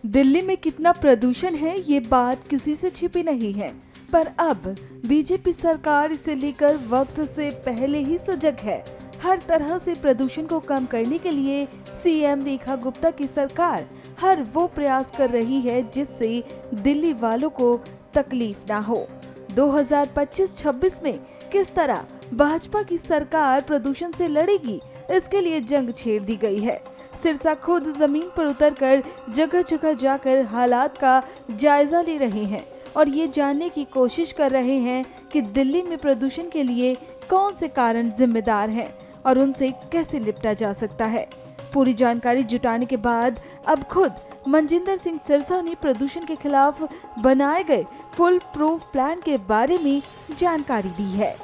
दिल्ली में कितना प्रदूषण है ये बात किसी से छिपी नहीं है, पर अब बीजेपी सरकार इसे लेकर वक्त से पहले ही सजग है। हर तरह से प्रदूषण को कम करने के लिए सीएम रेखा गुप्ता की सरकार हर वो प्रयास कर रही है जिससे दिल्ली वालों को तकलीफ ना हो। 2025-26 में किस तरह भाजपा की सरकार प्रदूषण से लड़ेगी, इसके लिए जंग छेड़ दी गई है। सिरसा खुद जमीन पर उतरकर जगह जगह जाकर हालात का जायजा ले रहे हैं और ये जानने की कोशिश कर रहे हैं कि दिल्ली में प्रदूषण के लिए कौन से कारण जिम्मेदार हैं और उनसे कैसे निपटा जा सकता है। पूरी जानकारी जुटाने के बाद अब खुद मनजिंदर सिंह सिरसा ने प्रदूषण के खिलाफ बनाए गए फुल प्रूफ प्लान के बारे में जानकारी दी है।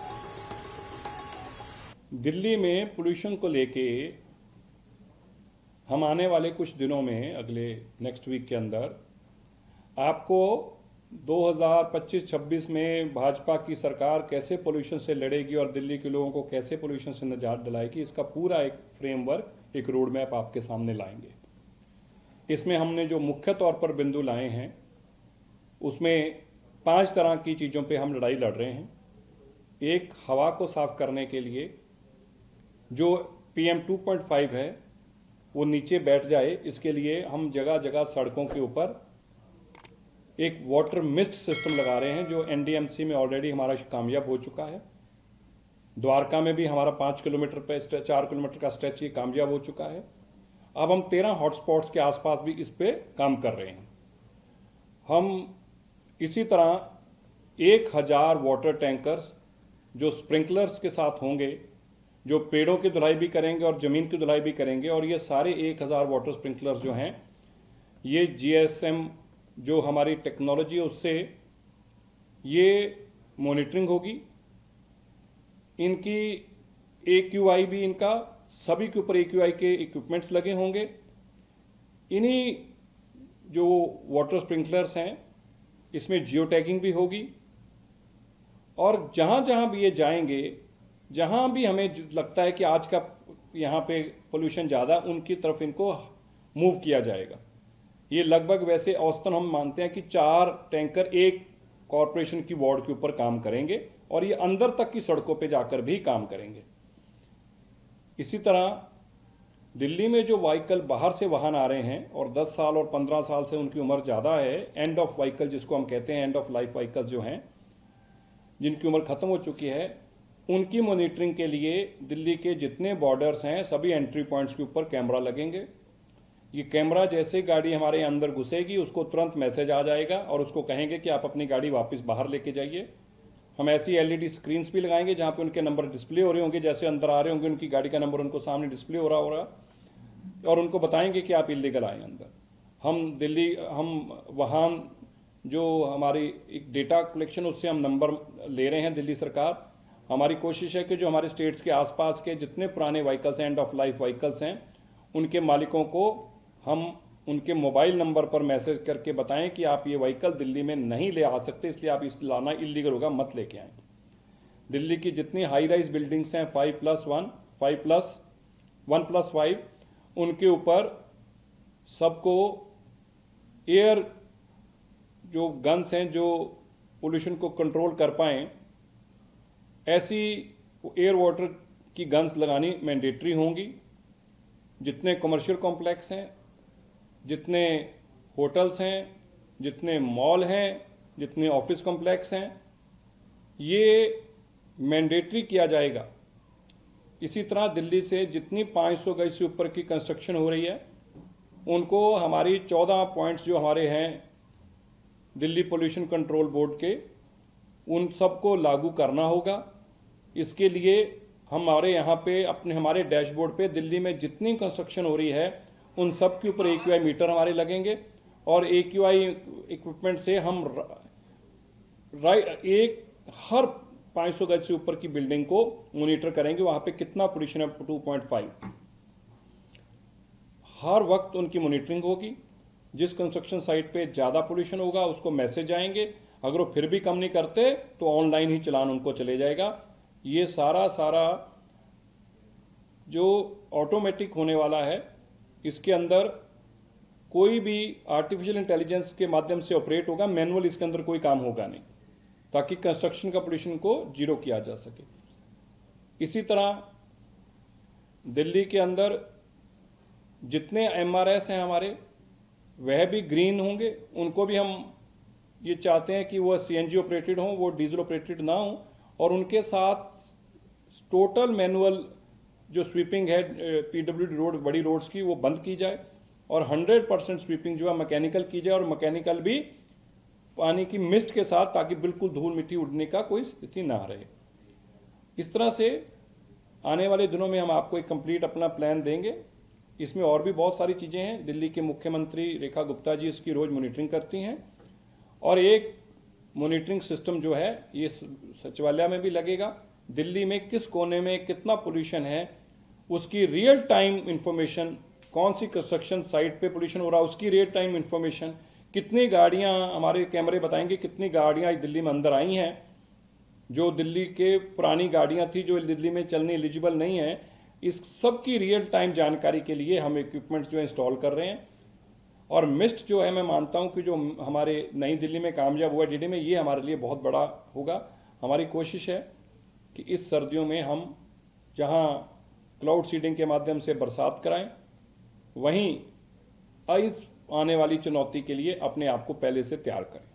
दिल्ली में पोल्यूशन को लेके हम आने वाले कुछ दिनों में, अगले नेक्स्ट वीक के अंदर, आपको 2025-26 में भाजपा की सरकार कैसे पोल्यूशन से लड़ेगी और दिल्ली के लोगों को कैसे पोल्यूशन से निजात दिलाएगी, इसका पूरा एक फ्रेमवर्क, एक रोड मैप आपके सामने लाएंगे। इसमें हमने जो मुख्य तौर पर बिंदु लाए हैं उसमें 5 तरह की चीज़ों पे हम लड़ाई लड़ रहे हैं। एक, हवा को साफ करने के लिए जो PM 2.5 है वो नीचे बैठ जाए, इसके लिए हम जगह जगह सड़कों के ऊपर एक वाटर मिस्ट सिस्टम लगा रहे हैं जो NDMC में ऑलरेडी हमारा कामयाब हो चुका है। द्वारका में भी हमारा 5 किलोमीटर पे 4 किलोमीटर का स्ट्रेच ये कामयाब हो चुका है। अब हम 13 हॉटस्पॉट्स के आसपास भी इस पे काम कर रहे हैं। हम इसी तरह 1000 वाटर टैंकर्स जो स्प्रिंकलर्स के साथ होंगे, जो पेड़ों की धुलाई भी करेंगे और ज़मीन की धुलाई भी करेंगे, और ये सारे 1000 वाटर स्प्रिंकलर्स जो हैं ये GSM जो हमारी टेक्नोलॉजी है उससे ये मॉनिटरिंग होगी। इनकी AQI भी, इनका सभी के ऊपर AQI के इक्विपमेंट्स लगे होंगे। इन्हीं जो वाटर स्प्रिंकलर्स हैं इसमें जियो टैगिंग भी होगी और जहाँ जहाँ भी ये जाएंगे, जहाँ भी हमें लगता है कि आज का यहाँ पे पोल्यूशन ज़्यादा, उनकी तरफ इनको मूव किया जाएगा। ये लगभग वैसे औसतन हम मानते हैं कि 4 टैंकर एक कॉरपोरेशन की वार्ड के ऊपर काम करेंगे और ये अंदर तक की सड़कों पे जाकर भी काम करेंगे। इसी तरह दिल्ली में जो व्हीकल बाहर से वाहन आ रहे हैं और 10 साल और 15 साल से उनकी उम्र ज़्यादा है, एंड ऑफ व्हीकल जिसको हम कहते हैं, एंड ऑफ लाइफ व्हीकल जो हैं जिनकी उम्र खत्म हो चुकी है, उनकी मॉनिटरिंग के लिए दिल्ली के जितने बॉर्डर्स हैं सभी एंट्री पॉइंट्स के ऊपर कैमरा लगेंगे। ये कैमरा जैसे गाड़ी हमारे अंदर घुसेगी उसको तुरंत मैसेज आ जाएगा और उसको कहेंगे कि आप अपनी गाड़ी वापस बाहर लेके जाइए। हम ऐसी LED स्क्रीन्स भी लगाएंगे जहाँ पे उनके नंबर डिस्प्ले हो रहे होंगे, जैसे अंदर आ रहे होंगे उनकी गाड़ी का नंबर उनको सामने डिस्प्ले हो रहा होगा और उनको बताएंगे कि आप इलीगल आए अंदर। हम वहाँ जो हमारी एक डेटा कलेक्शन उससे हम नंबर ले रहे हैं। दिल्ली सरकार, हमारी कोशिश है कि जो हमारे स्टेट्स के आसपास के जितने पुराने व्हीकल्स हैं, एंड ऑफ लाइफ व्हीकल्स हैं, उनके मालिकों को हम उनके मोबाइल नंबर पर मैसेज करके बताएं कि आप ये व्हीकल दिल्ली में नहीं ले आ सकते, इसलिए आप इस लाना इलीगल होगा, मत लेके आएं। दिल्ली की जितनी हाई राइज बिल्डिंग्स हैं 5+1, 1+5, उनके ऊपर सबको एयर जो गन्स हैं जो पोल्यूशन को कंट्रोल कर पाएं, ऐसी एयर वाटर की गन्स लगानी मैंडेटरी होंगी। जितने कमर्शियल कॉम्प्लेक्स हैं, जितने होटल्स हैं, जितने मॉल हैं, जितने ऑफिस कॉम्प्लेक्स हैं, ये मैंडेटरी किया जाएगा। इसी तरह दिल्ली से जितनी 500 गज से ऊपर की कंस्ट्रक्शन हो रही है उनको हमारी 14 पॉइंट्स जो हमारे हैं दिल्ली पोल्यूशन कंट्रोल बोर्ड के, उन सबको लागू करना होगा। इसके लिए हमारे यहाँ पे हमारे डैशबोर्ड पे दिल्ली में जितनी कंस्ट्रक्शन हो रही है उन सब के ऊपर AQI मीटर हमारे लगेंगे और AQI इक्विपमेंट से हम हर 500 गज से ऊपर की बिल्डिंग को मॉनिटर करेंगे, वहाँ पे कितना पोल्यूशन है 2.5। हर वक्त उनकी मॉनिटरिंग होगी। जिस कंस्ट्रक्शन साइट पे ज़्यादा पोल्यूशन होगा उसको मैसेज आएंगे, अगर वो फिर भी कम नहीं करते तो ऑनलाइन ही चलान उनको चले जाएगा। ये सारा जो ऑटोमेटिक होने वाला है, इसके अंदर कोई भी आर्टिफिशियल इंटेलिजेंस के माध्यम से ऑपरेट होगा, मैनुअल इसके अंदर कोई काम होगा नहीं, ताकि कंस्ट्रक्शन का पोल्यूशन को जीरो किया जा सके। इसी तरह दिल्ली के अंदर जितने एमआरएस हैं हमारे, वह भी ग्रीन होंगे। उनको भी हम ये चाहते हैं कि वो सीएनजी ऑपरेटेड हों, वो डीजल ऑपरेटेड ना हों, और उनके साथ टोटल मैनुअल जो स्वीपिंग है पीडब्ल्यूडी रोड, बड़ी रोड्स की, वो बंद की जाए, और 100% स्वीपिंग जो है मैकेनिकल की जाए, और मैकेनिकल भी पानी की मिस्ट के साथ, ताकि बिल्कुल धूल मिट्टी उड़ने का कोई स्थिति ना रहे। इस तरह से आने वाले दिनों में हम आपको एक कंप्लीट अपना प्लान देंगे। इसमें और भी बहुत सारी चीज़ें हैं। दिल्ली के मुख्यमंत्री रेखा गुप्ता जी इसकी रोज़ मॉनिटरिंग करती हैं, और एक मॉनिटरिंग सिस्टम जो है ये सचिवालय में भी लगेगा। दिल्ली में किस कोने में कितना पोल्यूशन है उसकी रियल टाइम इंफॉर्मेशन, कौन सी कंस्ट्रक्शन साइट पे पोल्यूशन हो रहा है उसकी रियल टाइम इंफॉर्मेशन, कितनी गाड़ियां, हमारे कैमरे बताएंगे कितनी गाड़ियां दिल्ली में अंदर आई हैं, जो दिल्ली के पुरानी गाड़ियां थी जो दिल्ली में चलने एलिजिबल नहीं है, इस सब की रियल टाइम जानकारी के लिए हम इक्विपमेंट्स जो इंस्टॉल कर रहे हैं। और मिस्ट जो है, मैं मानता हूं कि जो हमारे नई दिल्ली में कामयाब हुआ डीडी में, ये हमारे लिए बहुत बड़ा होगा। हमारी कोशिश है कि इस सर्दियों में हम जहां क्लाउड सीडिंग के माध्यम से बरसात कराएं, वहीं इस आने वाली चुनौती के लिए अपने आप को पहले से तैयार करें।